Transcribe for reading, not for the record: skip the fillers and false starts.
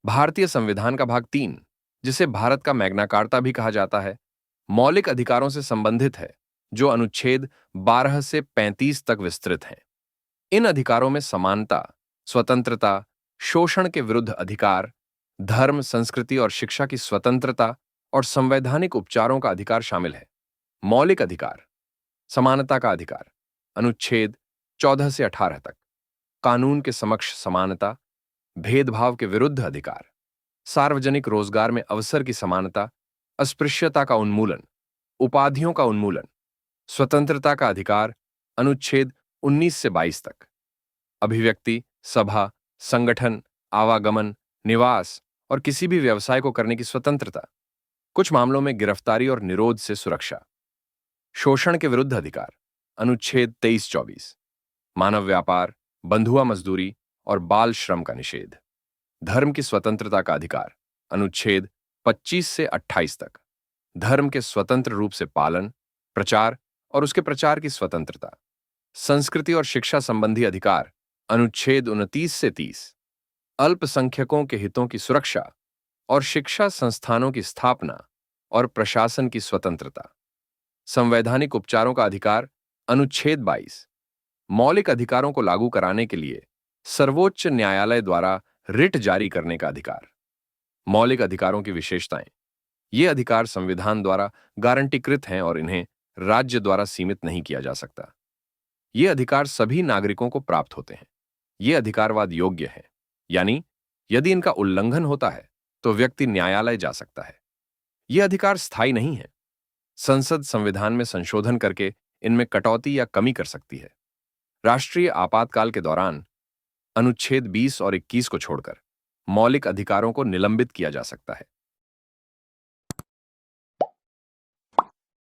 भारतीय संविधान का भाग 3, जिसे भारत का मैग्ना कार्टा भी कहा जाता है, मौलिक अधिकारों से संबंधित है, जो अनुच्छेद 12 से 35 तक विस्तृत हैं। इन अधिकारों में समानता, स्वतंत्रता, शोषण के विरुद्ध अधिकार, धर्म, संस्कृति और शिक्षा की स्वतंत्रता और संवैधानिक उपचारों का अधिकार शामिल है। मौलिक अधिकार: समानता का अधिकार, अनुच्छेद 14 से 18 तक। कानून के समक्ष समानता, भेदभाव के विरुद्ध अधिकार, सार्वजनिक रोजगार में अवसर की समानता, अस्पृश्यता का उन्मूलन, उपाधियों का उन्मूलन, स्वतंत्रता का अधिकार, अनुच्छेद 19 से 22 तक। अभिव्यक्ति, सभा, संगठन, आवागमन, निवास और किसी भी व्यवसाय को करने की स्वतंत्रता। कुछ मामलों में गिरफ्तारी और निरोध से सुरक्षा। शोषण के विरुद्ध अधिकार, अनुच्छेद 23-24। मानव व्यापार, बंधुआ मजदूरी और बाल श्रम का निषेध। धर्म की स्वतंत्रता का अधिकार, अनुच्छेद 25 से 28 तक। धर्म के स्वतंत्र रूप से पालन, प्रचार और उसके प्रचार की स्वतंत्रता। संस्कृति और शिक्षा संबंधी अधिकार, अनुच्छेद 29 से 30। अल्पसंख्यकों के हितों की सुरक्षा और शिक्षा संस्थानों की स्थापना और प्रशासन की स्वतंत्रता। संवैधानिक उपचारों का अधिकार, अनुच्छेद 22। मौलिक अधिकारों को लागू कराने के लिए सर्वोच्च न्यायालय द्वारा रिट जारी करने का अधिकार। मौलिक अधिकारों की विशेषताएं: ये अधिकार संविधान द्वारा गारंटीकृत हैं और इन्हें राज्य द्वारा सीमित नहीं किया जा सकता। ये अधिकार सभी नागरिकों को प्राप्त होते हैं। ये अधिकारवाद योग्य है, यानी यदि इनका उल्लंघन होता है तो व्यक्ति न्यायालय जा सकता है। ये अधिकार स्थायी नहीं है। संसद संविधान में संशोधन करके इनमें कटौती या कमी कर सकती है। राष्ट्रीय आपातकाल के दौरान अनुच्छेद 20 और 21 को छोड़कर मौलिक अधिकारों को निलंबित किया जा सकता है।